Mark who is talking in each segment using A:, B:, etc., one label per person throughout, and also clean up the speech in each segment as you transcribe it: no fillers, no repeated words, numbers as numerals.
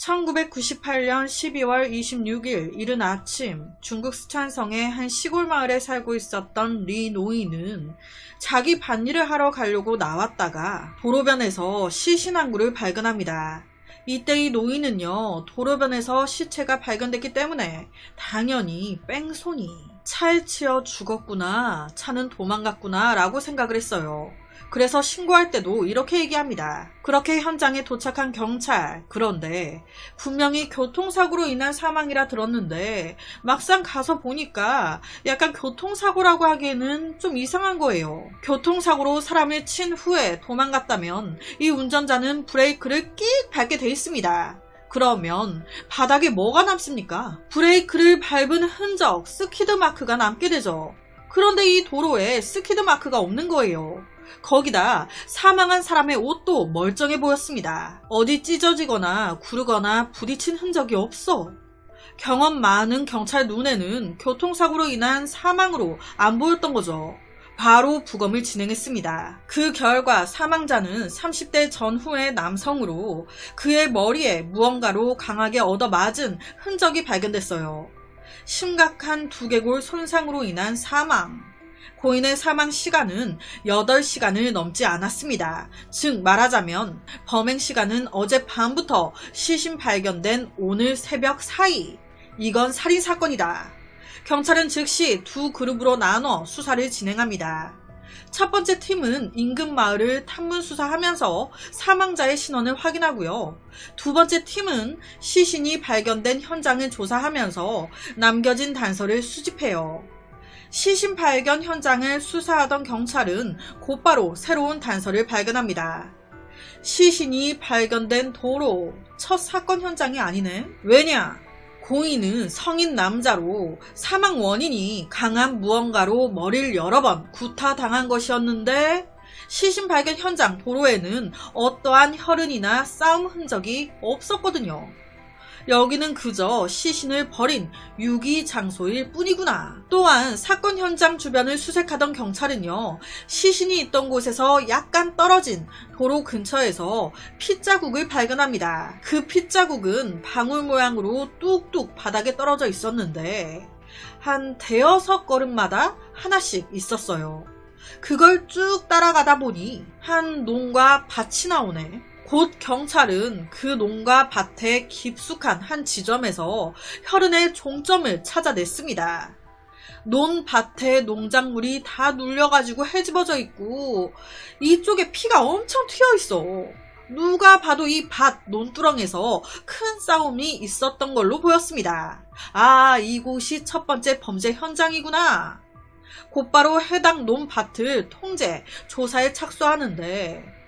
A: 1998년 12월 26일 이른 아침 중국 스촨성의 한 시골 마을에 살고 있었던 리 노이는 자기 밭일을 하러 가려고 나왔다가 도로변에서 시신항구를 발견합니다. 이때 이 노인은요, 도로변에서 시체가 발견됐기 때문에 당연히 뺑소니, 차에 치여 죽었구나, 차는 도망갔구나 라고 생각을 했어요. 그래서 신고할 때도 이렇게 얘기합니다. 그렇게 현장에 도착한 경찰, 그런데 분명히 교통사고로 인한 사망이라 들었는데 막상 가서 보니까 약간 교통사고라고 하기에는 좀 이상한 거예요. 교통사고로 사람을 친 후에 도망갔다면 이 운전자는 브레이크를 끽 밟게 돼 있습니다. 그러면 바닥에 뭐가 남습니까? 브레이크를 밟은 흔적, 스키드 마크가 남게 되죠. 그런데 이 도로에 스키드 마크가 없는 거예요. 거기다 사망한 사람의 옷도 멀쩡해 보였습니다. 어디 찢어지거나 구르거나 부딪힌 흔적이 없어. 경험 많은 경찰 눈에는 교통사고로 인한 사망으로 안 보였던 거죠. 바로 부검을 진행했습니다. 그 결과 사망자는 30대 전후의 남성으로 그의 머리에 무언가로 강하게 얻어맞은 흔적이 발견됐어요. 심각한 두개골 손상으로 인한 사망. 고인의 사망 시간은 8시간을 넘지 않았습니다. 즉 말하자면 범행 시간은 어젯밤부터 시신 발견된 오늘 새벽 사이. 이건 살인사건이다. 경찰은 즉시 두 그룹으로 나눠 수사를 진행합니다. 첫 번째 팀은 인근 마을을 탐문 수사하면서 사망자의 신원을 확인하고요. 두 번째 팀은 시신이 발견된 현장을 조사하면서 남겨진 단서를 수집해요. 시신 발견 현장을 수사하던 경찰은 곧바로 새로운 단서를 발견합니다. 시신이 발견된 도로, 첫 사건 현장이 아니네? 왜냐? 고인은 성인 남자로 사망 원인이 강한 무언가로 머리를 여러 번 구타당한 것이었는데 시신 발견 현장 도로에는 어떠한 혈흔이나 싸움 흔적이 없었거든요. 여기는 그저 시신을 버린 유기 장소일 뿐이구나. 또한 사건 현장 주변을 수색하던 경찰은요, 시신이 있던 곳에서 약간 떨어진 도로 근처에서 핏자국을 발견합니다. 그 핏자국은 방울 모양으로 뚝뚝 바닥에 떨어져 있었는데 한 대여섯 걸음마다 하나씩 있었어요. 그걸 쭉 따라가다 보니 한 농가 밭이 나오네. 곧 경찰은 그 농가 밭의 깊숙한 한 지점에서 혈흔의 종점을 찾아냈습니다. 논밭에 농작물이 다 눌려가지고 헤집어져 있고 이쪽에 피가 엄청 튀어있어. 누가 봐도 이 밭 논두렁에서 큰 싸움이 있었던 걸로 보였습니다. 아, 이곳이 첫 번째 범죄 현장이구나. 곧바로 해당 논밭을 통제, 조사에 착수하는데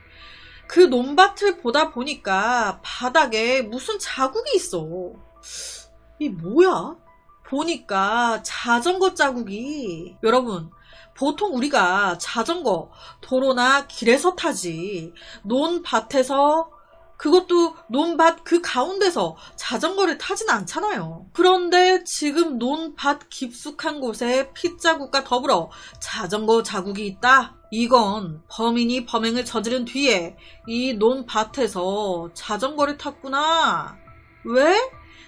A: 그 논밭을 보다 보니까 바닥에 무슨 자국이 있어. 이 뭐야? 보니까 자전거 자국이. 여러분, 보통 우리가 자전거 도로나 길에서 타지 논밭에서, 그것도 논밭 그 가운데서 자전거를 타진 않잖아요. 그런데 지금 논밭 깊숙한 곳에 핏자국과 더불어 자전거 자국이 있다? 이건 범인이 범행을 저지른 뒤에 이 논밭에서 자전거를 탔구나. 왜?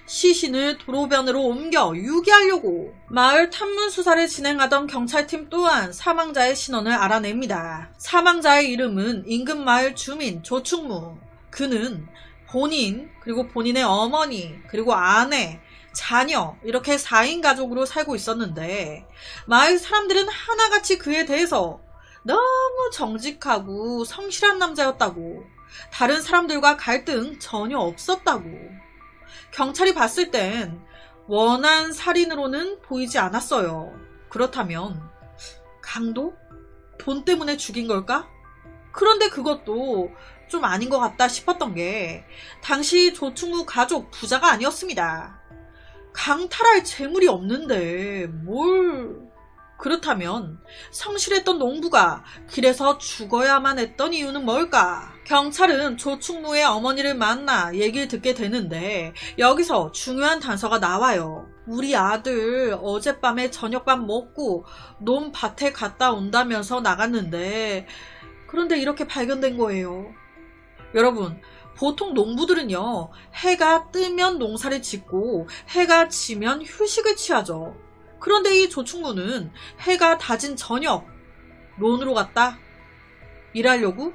A: 시신을 도로변으로 옮겨 유기하려고. 마을 탐문 수사를 진행하던 경찰팀 또한 사망자의 신원을 알아냅니다. 사망자의 이름은 인근 마을 주민 조충무. 그는 본인, 그리고 본인의 어머니, 그리고 아내, 자녀, 이렇게 4인 가족으로 살고 있었는데 마을 사람들은 하나같이 그에 대해서 너무 정직하고 성실한 남자였다고, 다른 사람들과 갈등 전혀 없었다고. 경찰이 봤을 땐 원한 살인으로는 보이지 않았어요. 그렇다면 강도? 돈 때문에 죽인 걸까? 그런데 그것도 좀 아닌 것 같다 싶었던 게 당시 조충우 가족 부자가 아니었습니다. 강탈할 재물이 없는데 뭘... 그렇다면 성실했던 농부가 길에서 죽어야만 했던 이유는 뭘까? 경찰은 조충무의 어머니를 만나 얘기를 듣게 되는데 여기서 중요한 단서가 나와요. 우리 아들 어젯밤에 저녁밥 먹고 논밭에 갔다 온다면서 나갔는데 그런데 이렇게 발견된 거예요. 여러분, 보통 농부들은요, 해가 뜨면 농사를 짓고 해가 지면 휴식을 취하죠. 그런데 이 조충무는 해가 다진 저녁 논으로 갔다. 일하려고?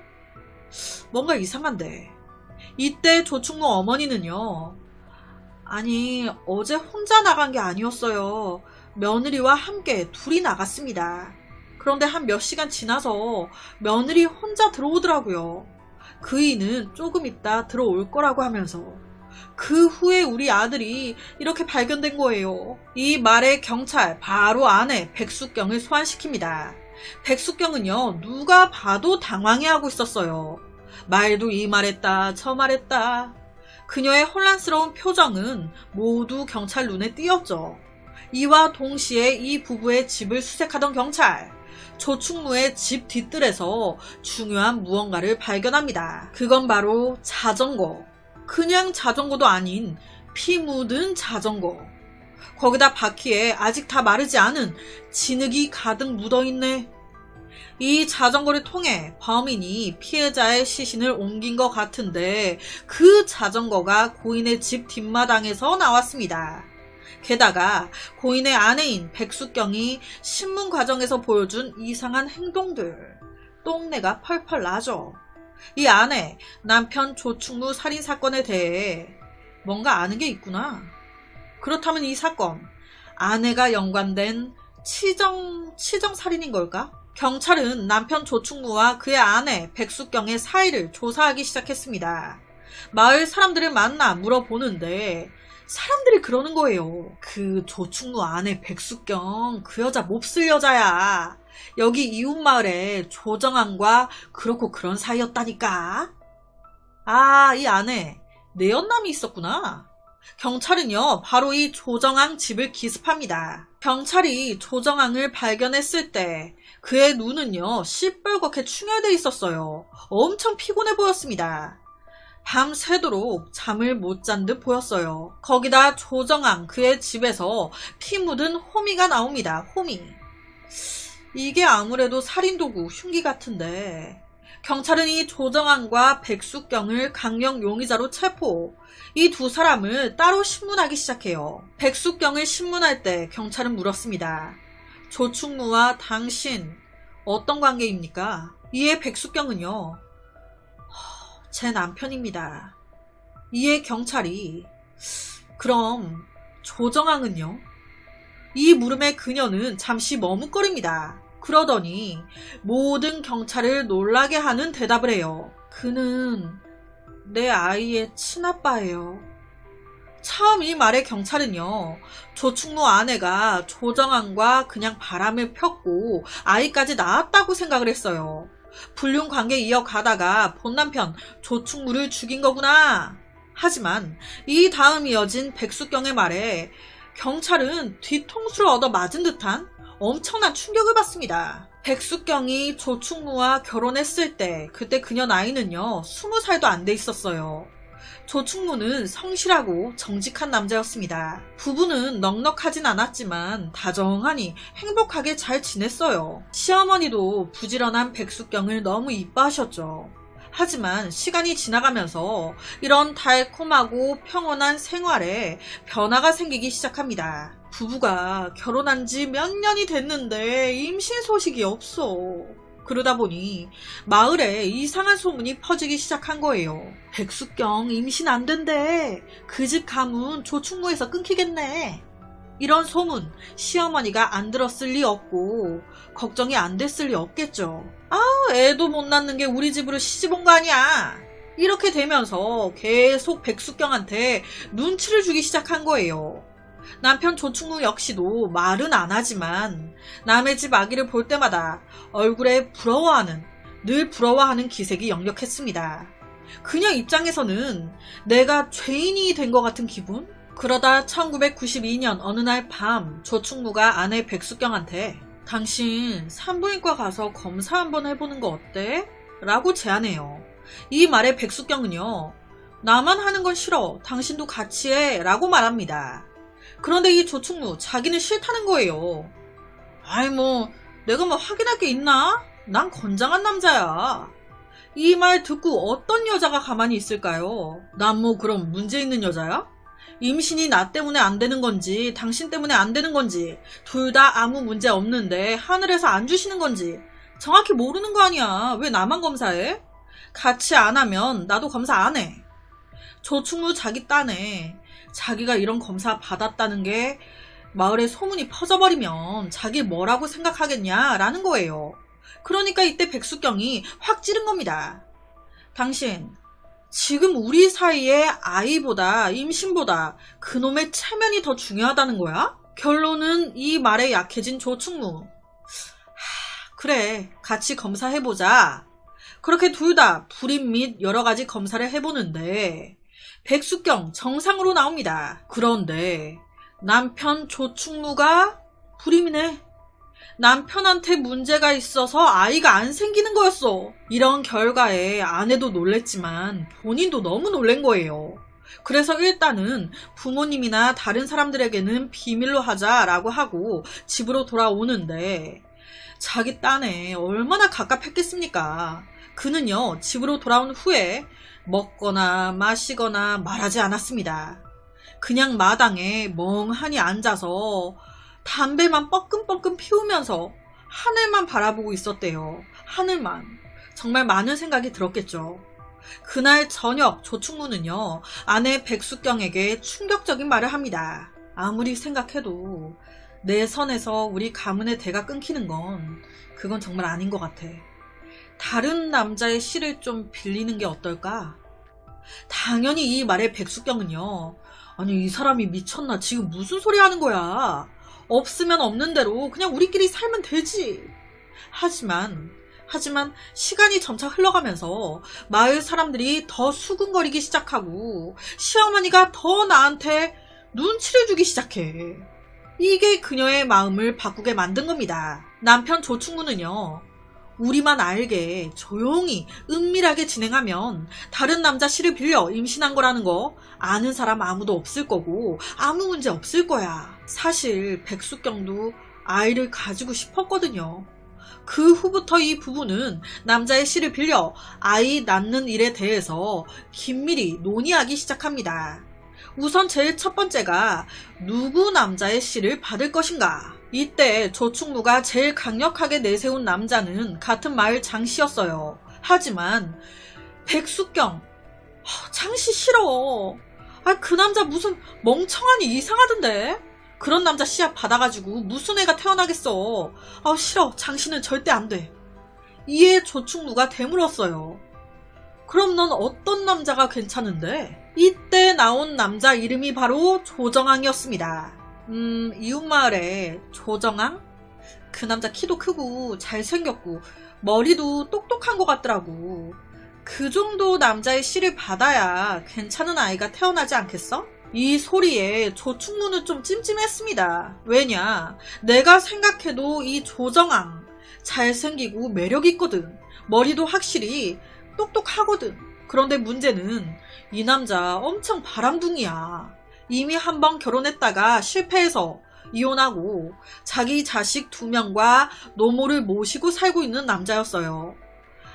A: 뭔가 이상한데. 이때 조충무 어머니는요, 아니, 어제 혼자 나간 게 아니었어요. 며느리와 함께 둘이 나갔습니다. 그런데 한 몇 시간 지나서 며느리 혼자 들어오더라고요. 그이는 조금 있다 들어올 거라고 하면서 그 후에 우리 아들이 이렇게 발견된 거예요. 이 말에 경찰 바로 아내 백숙경을 소환시킵니다. 백숙경은요, 누가 봐도 당황해하고 있었어요. 말도 이 말했다 저 말했다. 그녀의 혼란스러운 표정은 모두 경찰 눈에 띄었죠. 이와 동시에 이 부부의 집을 수색하던 경찰, 조충무의 집 뒤뜰에서 중요한 무언가를 발견합니다. 그건 바로 자전거. 그냥 자전거도 아닌 피 묻은 자전거. 거기다 바퀴에 아직 다 마르지 않은 진흙이 가득 묻어있네. 이 자전거를 통해 범인이 피해자의 시신을 옮긴 것 같은데 그 자전거가 고인의 집 뒷마당에서 나왔습니다. 게다가 고인의 아내인 백숙경이 신문 과정에서 보여준 이상한 행동들, 똥내가 펄펄 나죠. 이 아내, 남편 조충무 살인사건에 대해 뭔가 아는 게 있구나. 그렇다면 이 사건, 아내가 연관된 치정살인인 걸까? 경찰은 남편 조충무와 그의 아내 백숙경의 사이를 조사하기 시작했습니다. 마을 사람들을 만나 물어보는데 사람들이 그러는 거예요. 그 조충무 아내 백숙경, 그 여자 몹쓸 여자야. 여기 이웃마을에 조정안과 그렇고 그런 사이였다니까. 아, 이 안에 내연남이 있었구나. 경찰은요, 바로 이 조정앙 집을 기습합니다. 경찰이 조정앙을 발견했을 때 그의 눈은요, 시뻘겋게 충혈돼 있었어요. 엄청 피곤해 보였습니다. 밤새도록 잠을 못 잔 듯 보였어요. 거기다 조정앙 그의 집에서 피 묻은 호미가 나옵니다. 호미. 이게 아무래도 살인도구, 흉기 같은데 경찰은 이 조정앙과 백숙경을 강력 용의자로 체포. 이 두 사람을 따로 신문하기 시작해요. 백숙경을 신문할 때 경찰은 물었습니다. 조충무와 당신 어떤 관계입니까? 이에 백숙경은요, 제 남편입니다. 이에 경찰이 그럼 조정앙은요? 이 물음에 그녀는 잠시 머뭇거립니다. 그러더니 모든 경찰을 놀라게 하는 대답을 해요. 그는 내 아이의 친아빠예요. 처음 이 말에 경찰은요, 조충무 아내가 조정앙과 그냥 바람을 폈고 아이까지 낳았다고 생각을 했어요. 불륜 관계 이어가다가 본 남편 조충무를 죽인 거구나. 하지만 이 다음 이어진 백숙경의 말에 경찰은 뒤통수를 얻어 맞은 듯한 엄청난 충격을 받습니다. 백숙경이 조충무와 결혼했을 때 그때 그녀 나이는요 20살도 안 돼 있었어요. 조충무는 성실하고 정직한 남자였습니다. 부부는 넉넉하진 않았지만 다정하니 행복하게 잘 지냈어요. 시어머니도 부지런한 백숙경을 너무 이뻐하셨죠. 하지만 시간이 지나가면서 이런 달콤하고 평온한 생활에 변화가 생기기 시작합니다. 부부가 결혼한 지 몇 년이 됐는데 임신 소식이 없어. 그러다 보니 마을에 이상한 소문이 퍼지기 시작한 거예요. 백숙경 임신 안 된대. 그 집 가문 조충무에서 끊기겠네. 이런 소문 시어머니가 안 들었을 리 없고 걱정이 안 됐을 리 없겠죠. 애도 못 낳는 게 우리 집으로 시집 온 거 아니야. 이렇게 되면서 계속 백숙경한테 눈치를 주기 시작한 거예요. 남편 조충무 역시도 말은 안 하지만 남의 집 아기를 볼 때마다 얼굴에 늘 부러워하는 기색이 역력했습니다. 그녀 입장에서는 내가 죄인이 된 것 같은 기분? 그러다 1992년 어느 날 밤 조충무가 아내 백숙경한테 당신 산부인과 가서 검사 한번 해보는 거 어때? 라고 제안해요. 이 말에 백숙경은요, 나만 하는 건 싫어. 당신도 같이 해. 라고 말합니다. 그런데 이 조충무 자기는 싫다는 거예요. 내가 뭐 확인할 게 있나? 난 건장한 남자야. 이 말 듣고 어떤 여자가 가만히 있을까요? 난 뭐 그럼 문제 있는 여자야? 임신이 나 때문에 안 되는 건지 당신 때문에 안 되는 건지 둘 다 아무 문제 없는데 하늘에서 안 주시는 건지 정확히 모르는 거 아니야. 왜 나만 검사해? 같이 안 하면 나도 검사 안 해. 조충무 자기 딴에 자기가 이런 검사 받았다는 게 마을에 소문이 퍼져버리면 자기 뭐라고 생각하겠냐라는 거예요. 그러니까 이때 백수경이 확 찌른 겁니다. 당신 지금 우리 사이에 아이보다 임신보다 그놈의 체면이 더 중요하다는 거야? 결론은 이 말에 약해진 조충무. 그래, 같이 검사해보자. 그렇게 둘 다 불임 및 여러 가지 검사를 해보는데 백수경 정상으로 나옵니다. 그런데 남편 조충무가 불임이네. 남편한테 문제가 있어서 아이가 안 생기는 거였어. 이런 결과에 아내도 놀랬지만 본인도 너무 놀란 거예요. 그래서 일단은 부모님이나 다른 사람들에게는 비밀로 하자라고 하고 집으로 돌아오는데 자기 딴에 얼마나 갑갑했겠습니까? 그는요, 집으로 돌아온 후에 먹거나 마시거나 말하지 않았습니다. 그냥 마당에 멍하니 앉아서 담배만 뻐끔뻐끔 피우면서 하늘만 바라보고 있었대요. 하늘만. 정말 많은 생각이 들었겠죠. 그날 저녁 조충무는요, 아내 백수경에게 충격적인 말을 합니다. 아무리 생각해도 내 선에서 우리 가문의 대가 끊기는 건 그건 정말 아닌 것 같아. 다른 남자의 씨를 좀 빌리는 게 어떨까? 당연히 이 말에 백수경은요, 아니 이 사람이 미쳤나? 지금 무슨 소리 하는 거야? 없으면 없는 대로 그냥 우리끼리 살면 되지. 하지만 시간이 점차 흘러가면서 마을 사람들이 더 수근거리기 시작하고 시어머니가 더 나한테 눈치를 주기 시작해. 이게 그녀의 마음을 바꾸게 만든 겁니다. 남편 조충무는요, 우리만 알게 조용히 은밀하게 진행하면 다른 남자 씨를 빌려 임신한 거라는 거 아는 사람 아무도 없을 거고 아무 문제 없을 거야. 사실 백수경도 아이를 가지고 싶었거든요. 그 후부터 이 부부는 남자의 씨를 빌려 아이 낳는 일에 대해서 긴밀히 논의하기 시작합니다. 우선 제일 첫 번째가 누구 남자의 씨를 받을 것인가. 이때 조충무가 제일 강력하게 내세운 남자는 같은 마을 장씨였어요. 하지만 백수경, 장씨 싫어. 그 남자 무슨 멍청하니 이상하던데. 그런 남자 씨앗 받아가지고 무슨 애가 태어나겠어. 싫어. 장씨는 절대 안 돼. 이에 조충무가 되물었어요. 그럼 넌 어떤 남자가 괜찮은데? 이때 나온 남자 이름이 바로 조정왕이었습니다. 이웃마을에 조정왕? 그 남자 키도 크고 잘생겼고 머리도 똑똑한 것 같더라고. 그 정도 남자의 씨를 받아야 괜찮은 아이가 태어나지 않겠어? 이 소리에 조충무는 좀 찜찜했습니다. 왜냐? 내가 생각해도 이 조정왕 잘생기고 매력있거든. 머리도 확실히 똑똑하거든. 그런데 문제는 이 남자 엄청 바람둥이야. 이미 한 번 결혼했다가 실패해서 이혼하고 자기 자식 2명과 노모를 모시고 살고 있는 남자였어요.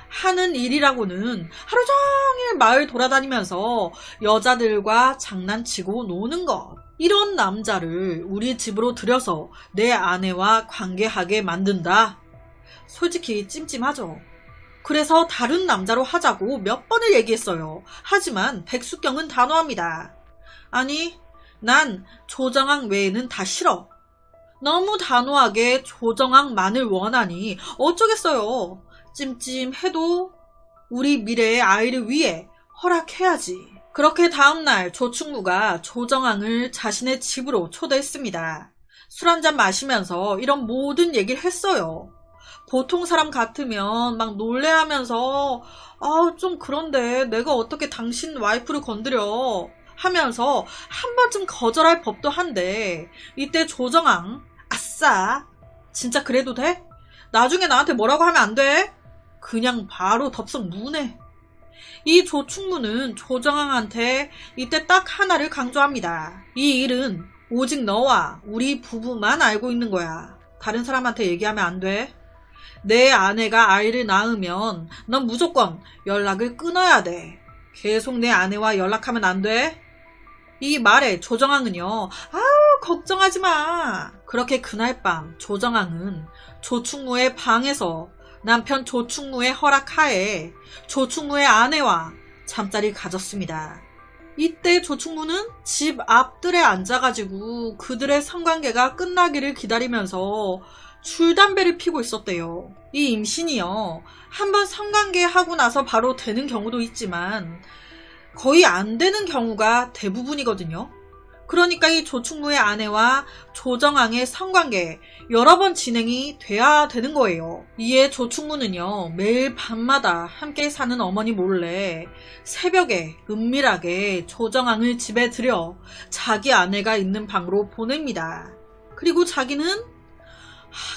A: 하는 일이라고는 하루 종일 마을 돌아다니면서 여자들과 장난치고 노는 것. 이런 남자를 우리 집으로 들여서 내 아내와 관계하게 만든다. 솔직히 찜찜하죠. 그래서 다른 남자로 하자고 몇 번을 얘기했어요. 하지만 백수경은 단호합니다. 아니, 난 조정왕 외에는 다 싫어. 너무 단호하게 조정왕만을 원하니 어쩌겠어요. 찜찜해도 우리 미래의 아이를 위해 허락해야지. 그렇게 다음날 조충무가 조정왕을 자신의 집으로 초대했습니다. 술 한잔 마시면서 이런 모든 얘기를 했어요. 보통 사람 같으면 막 놀래하면서 좀 그런데 내가 어떻게 당신 와이프를 건드려 하면서 한 번쯤 거절할 법도 한데 이때 조정왕, 아싸, 진짜 그래도 돼? 나중에 나한테 뭐라고 하면 안 돼? 그냥 바로 덥석 무네. 이 조충무는 조정왕한테 이때 딱 하나를 강조합니다. 이 일은 오직 너와 우리 부부만 알고 있는 거야. 다른 사람한테 얘기하면 안 돼. 내 아내가 아이를 낳으면 넌 무조건 연락을 끊어야 돼. 계속 내 아내와 연락하면 안 돼. 이 말에 조정왕은요, 걱정하지 마. 그렇게 그날 밤 조정왕은 조충무의 방에서 남편 조충무의 허락하에 조충무의 아내와 잠자리를 가졌습니다. 이때 조충무는 집 앞뜰에 앉아가지고 그들의 성관계가 끝나기를 기다리면서 줄담배를 피고 있었대요. 이 임신이요, 한번 성관계하고 나서 바로 되는 경우도 있지만 거의 안 되는 경우가 대부분이거든요. 그러니까 이 조충무의 아내와 조정왕의 성관계 여러 번 진행이 돼야 되는 거예요. 이에 조충무는요, 매일 밤마다 함께 사는 어머니 몰래 새벽에 은밀하게 조정왕을 집에 들여 자기 아내가 있는 방으로 보냅니다. 그리고 자기는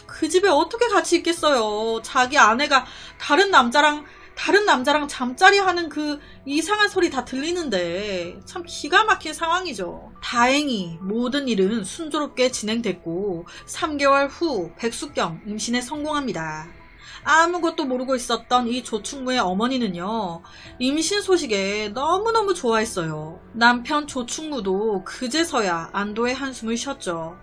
A: 그 집에 어떻게 같이 있겠어요. 자기 아내가 다른 남자랑 잠자리 하는 그 이상한 소리 다 들리는데 참 기가 막힌 상황이죠. 다행히 모든 일은 순조롭게 진행됐고 3개월 후 백숙경 임신에 성공합니다. 아무것도 모르고 있었던 이 조충무의 어머니는요, 임신 소식에 너무너무 좋아했어요. 남편 조충무도 그제서야 안도의 한숨을 쉬었죠.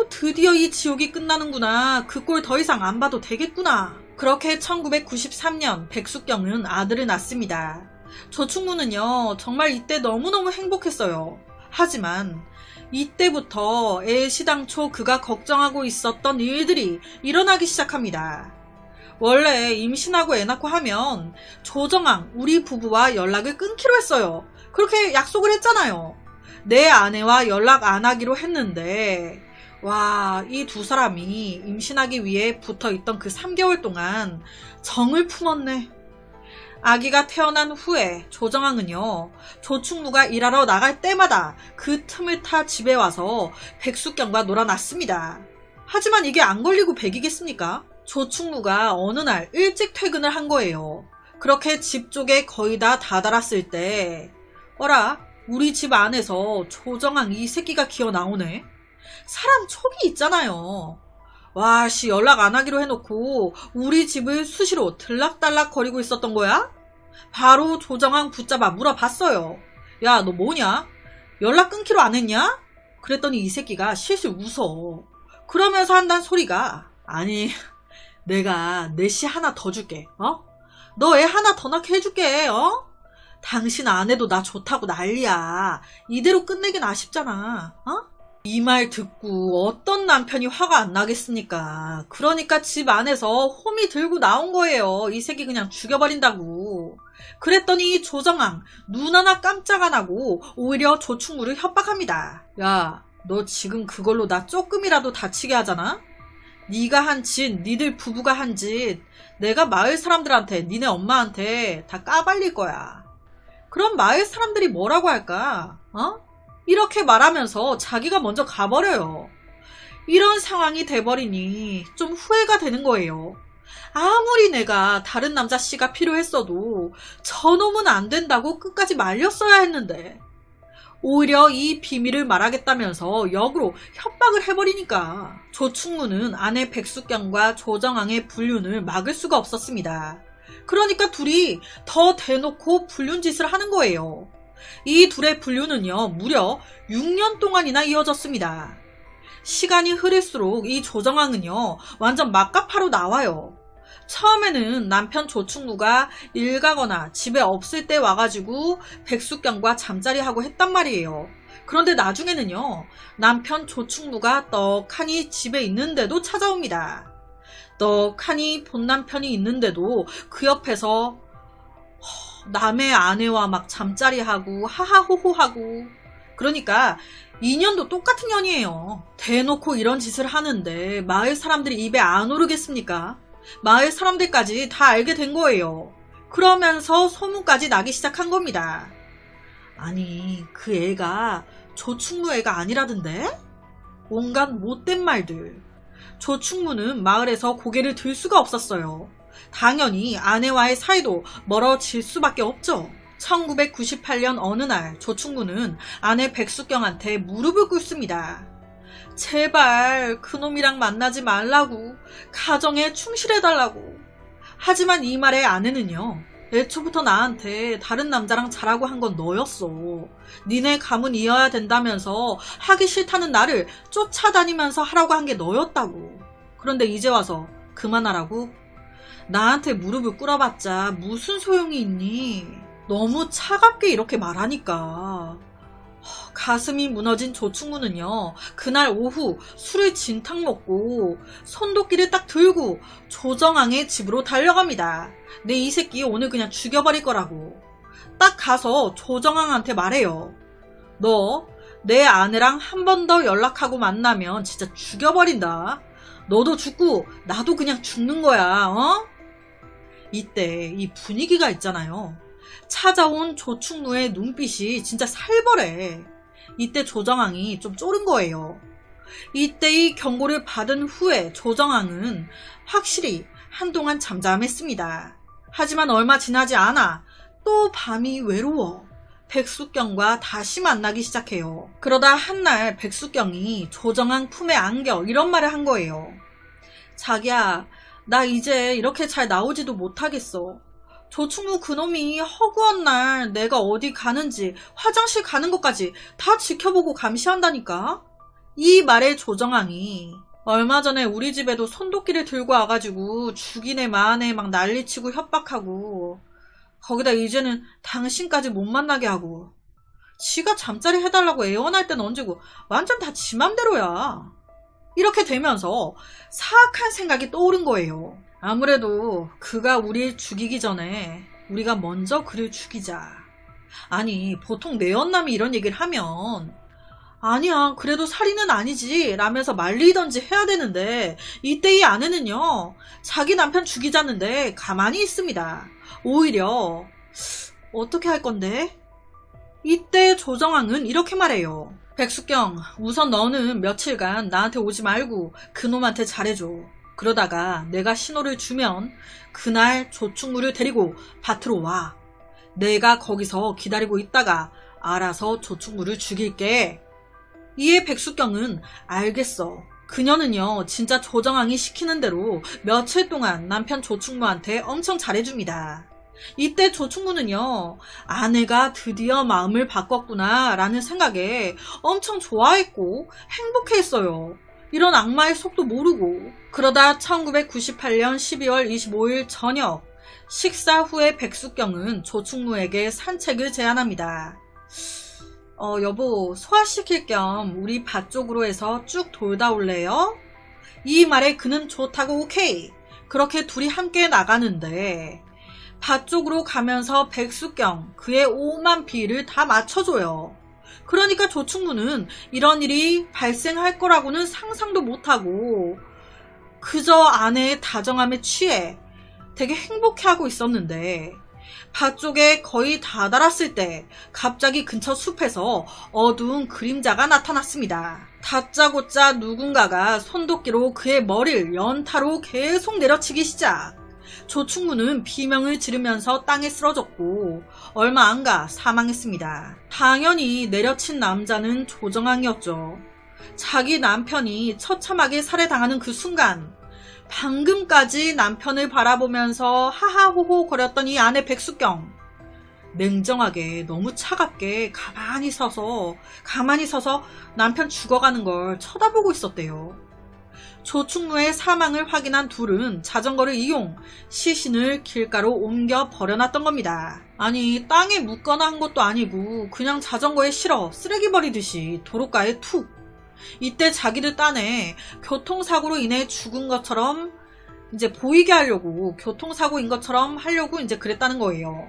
A: 드디어 이 지옥이 끝나는구나. 그 꼴 더 이상 안 봐도 되겠구나. 그렇게 1993년 백숙경은 아들을 낳습니다. 조충무는요, 정말 이때 너무너무 행복했어요. 하지만 이때부터 애시당초 그가 걱정하고 있었던 일들이 일어나기 시작합니다. 원래 임신하고 애 낳고 하면 조정왕 우리 부부와 연락을 끊기로 했어요. 그렇게 약속을 했잖아요. 내 아내와 연락 안 하기로 했는데, 와, 이 두 사람이 임신하기 위해 붙어있던 그 3개월 동안 정을 품었네. 아기가 태어난 후에 조정왕은요, 조충무가 일하러 나갈 때마다 그 틈을 타 집에 와서 백숙경과 놀아놨습니다. 하지만 이게 안 걸리고 100이겠습니까? 조충무가 어느 날 일찍 퇴근을 한 거예요. 그렇게 집 쪽에 거의 다 다다랐을 때, 어라, 우리 집 안에서 조정왕 이 새끼가 기어 나오네. 사람 촉이 있잖아요. 와, 씨, 연락 안 하기로 해놓고 우리 집을 수시로 들락달락 거리고 있었던 거야? 바로 조정왕 붙잡아 물어봤어요. 야, 너 뭐냐? 연락 끊기로 안 했냐? 그랬더니 이 새끼가 실실 웃어. 그러면서 한단 소리가, 아니, 내가 내 씨 하나 더 줄게. 너 애 하나 더 낳게 해줄게. 당신 아내도 나 좋다고 난리야. 이대로 끝내긴 아쉽잖아. 이 말 듣고 어떤 남편이 화가 안 나겠습니까? 그러니까 집 안에서 홈이 들고 나온 거예요. 이 새끼 그냥 죽여버린다고. 그랬더니 조정왕 눈 하나 깜짝 안 하고 오히려 조충무를 협박합니다. 야, 너 지금 그걸로 나 조금이라도 다치게 하잖아? 네가 한 짓, 니들 부부가 한 짓, 내가 마을 사람들한테, 니네 엄마한테 다 까발릴 거야. 그럼 마을 사람들이 뭐라고 할까? 이렇게 말하면서 자기가 먼저 가버려요. 이런 상황이 돼버리니 좀 후회가 되는 거예요. 아무리 내가 다른 남자 씨가 필요했어도 저놈은 안 된다고 끝까지 말렸어야 했는데, 오히려 이 비밀을 말하겠다면서 역으로 협박을 해버리니까 조충무는 아내 백숙경과 조정왕의 불륜을 막을 수가 없었습니다. 그러니까 둘이 더 대놓고 불륜 짓을 하는 거예요. 이 둘의 불륜은요, 무려 6년 동안이나 이어졌습니다. 시간이 흐를수록 이 조정왕은요, 완전 막가파로 나와요. 처음에는 남편 조충무가 일 가거나 집에 없을 때 와가지고 백숙경과 잠자리하고 했단 말이에요. 그런데 나중에는요, 남편 조충무가 떡하니 집에 있는데도 찾아옵니다. 떡하니 본 남편이 있는데도 그 옆에서 남의 아내와 막 잠자리하고 하하호호하고. 그러니까 인연도 똑같은 년이에요. 대놓고 이런 짓을 하는데 마을 사람들이 입에 안 오르겠습니까? 마을 사람들까지 다 알게 된 거예요. 그러면서 소문까지 나기 시작한 겁니다. 아니, 그 애가 조충무 애가 아니라던데? 온갖 못된 말들. 조충무는 마을에서 고개를 들 수가 없었어요. 당연히 아내와의 사이도 멀어질 수밖에 없죠. 1998년 어느 날 조충무는 아내 백숙경한테 무릎을 꿇습니다. 제발 그놈이랑 만나지 말라고, 가정에 충실해달라고. 하지만 이 말의 아내는요, 애초부터 나한테 다른 남자랑 자라고 한 건 너였어. 니네 가문 이어야 된다면서 하기 싫다는 나를 쫓아다니면서 하라고 한 게 너였다고. 그런데 이제 와서 그만하라고? 나한테 무릎을 꿇어봤자 무슨 소용이 있니? 너무 차갑게 이렇게 말하니까. 가슴이 무너진 조충무는요, 그날 오후 술을 진탕 먹고 손도끼를 딱 들고 조정왕의 집으로 달려갑니다. 내 이 새끼 오늘 그냥 죽여버릴 거라고. 딱 가서 조정왕한테 말해요. 너 내 아내랑 한 번 더 연락하고 만나면 진짜 죽여버린다. 너도 죽고 나도 그냥 죽는 거야. 어? 이때 이 분위기가 있잖아요. 찾아온 조충무의 눈빛이 진짜 살벌해. 이때 조정왕이 좀 쫄은 거예요. 이때의 경고를 받은 후에 조정왕은 확실히 한동안 잠잠했습니다. 하지만 얼마 지나지 않아 또 밤이 외로워 백숙경과 다시 만나기 시작해요. 그러다 한날 백숙경이 조정왕 품에 안겨 이런 말을 한 거예요. 자기야, 나 이제 이렇게 잘 나오지도 못하겠어. 조충무 그놈이 허구한 날 내가 어디 가는지 화장실 가는 것까지 다 지켜보고 감시한다니까. 이 말에 조정왕이 얼마 전에 우리 집에도 손도끼를 들고 와가지고 죽이네 마네 막 난리치고 협박하고, 거기다 이제는 당신까지 못 만나게 하고, 지가 잠자리 해달라고 애원할 땐 얹고 완전 다 지 맘대로야. 이렇게 되면서 사악한 생각이 떠오른 거예요. 아무래도 그가 우리를 죽이기 전에 우리가 먼저 그를 죽이자. 아니, 보통 내연남이 이런 얘기를 하면 아니야, 그래도 살인은 아니지 라면서 말리던지 해야 되는데, 이때 이 아내는요, 자기 남편 죽이자는데 가만히 있습니다. 오히려 어떻게 할 건데? 이때 조정왕은 이렇게 말해요. 백숙경, 우선 너는 며칠간 나한테 오지 말고 그놈한테 잘해줘. 그러다가 내가 신호를 주면 그날 조충무를 데리고 밭으로 와. 내가 거기서 기다리고 있다가 알아서 조충무를 죽일게. 이에 백숙경은 알겠어. 그녀는요, 진짜 조정왕이 시키는 대로 며칠 동안 남편 조충무한테 엄청 잘해줍니다. 이때 조충무는요, 아내가 드디어 마음을 바꿨구나 라는 생각에 엄청 좋아했고 행복해했어요. 이런 악마의 속도 모르고. 그러다 1998년 12월 25일 저녁, 식사 후에 백숙경은 조충무에게 산책을 제안합니다. 여보, 소화시킬 겸 우리 밭 쪽으로 해서 쭉 돌다 올래요? 이 말에 그는 좋다고 오케이. 그렇게 둘이 함께 나가는데, 밭 쪽으로 가면서 백숙경, 그의 오만 비를 다 맞춰줘요. 그러니까 조충무는 이런 일이 발생할 거라고는 상상도 못하고 그저 아내의 다정함에 취해 되게 행복해하고 있었는데, 밭 쪽에 거의 다 달았을 때 갑자기 근처 숲에서 어두운 그림자가 나타났습니다. 다짜고짜 누군가가 손도끼로 그의 머리를 연타로 계속 내려치기 시작. 조충무는 비명을 지르면서 땅에 쓰러졌고 얼마 안 가 사망했습니다. 당연히 내려친 남자는 조정왕이었죠. 자기 남편이 처참하게 살해당하는 그 순간, 방금까지 남편을 바라보면서 하하호호 거렸던 이 아내 백숙경, 냉정하게 너무 차갑게 가만히 서서 남편 죽어가는 걸 쳐다보고 있었대요. 조충무의 사망을 확인한 둘은 자전거를 이용 시신을 길가로 옮겨 버려놨던 겁니다. 아니, 땅에 묻거나 한 것도 아니고 그냥 자전거에 실어 쓰레기 버리듯이 도로가에 툭. 이때 자기들 딴에 교통사고로 인해 죽은 것처럼 이제 보이게 하려고, 교통사고인 것처럼 하려고 이제 그랬다는 거예요.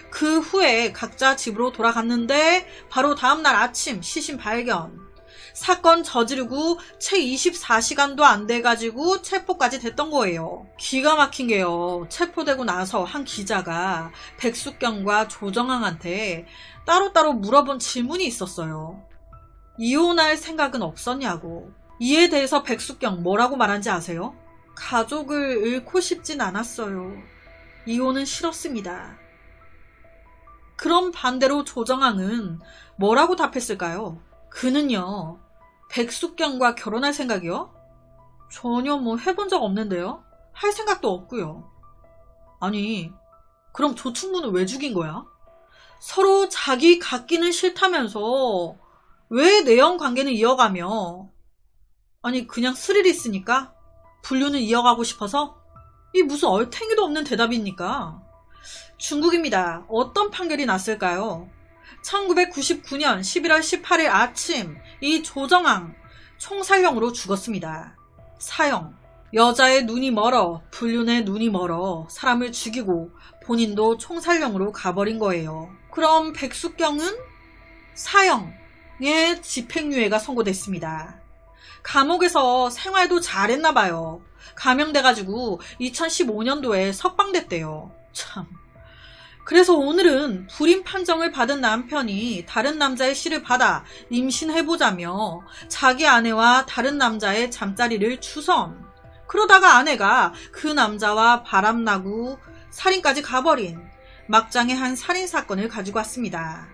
A: 그 후에 각자 집으로 돌아갔는데 바로 다음날 아침 시신 발견. 사건 저지르고 채 24시간도 안 돼가지고 체포까지 됐던 거예요. 기가 막힌 게요, 체포되고 나서 한 기자가 백숙경과 조정왕한테 따로따로 물어본 질문이 있었어요. 이혼할 생각은 없었냐고. 이에 대해서 백숙경 뭐라고 말한지 아세요? 가족을 잃고 싶진 않았어요. 이혼은 싫었습니다. 그럼 반대로 조정왕은 뭐라고 답했을까요? 그는요, 백숙경과 결혼할 생각이요? 전혀 해본 적 없는데요? 할 생각도 없고요. 아니, 그럼 조충무는 왜 죽인 거야? 서로 자기 갖기는 싫다면서 왜 내연 관계는 이어가며? 아니, 그냥 스릴 있으니까? 분류는 이어가고 싶어서? 이 무슨 얼탱이도 없는 대답입니까? 중국입니다. 어떤 판결이 났을까요? 1999년 11월 18일 아침 이 조정왕 총살령으로 죽었습니다. 사형. 여자의 눈이 멀어, 불륜의 눈이 멀어 사람을 죽이고 본인도 총살령으로 가버린 거예요. 그럼 백숙경은 사형의 집행유예가 선고됐습니다. 감옥에서 생활도 잘했나봐요. 감형돼가지고 2015년도에 석방됐대요. 참. 그래서 오늘은 불임 판정을 받은 남편이 다른 남자의 시를 받아 임신해보자며 자기 아내와 다른 남자의 잠자리를 추선. 그러다가 아내가 그 남자와 바람나고 살인까지 가버린 막장의 한 살인사건을 가지고 왔습니다.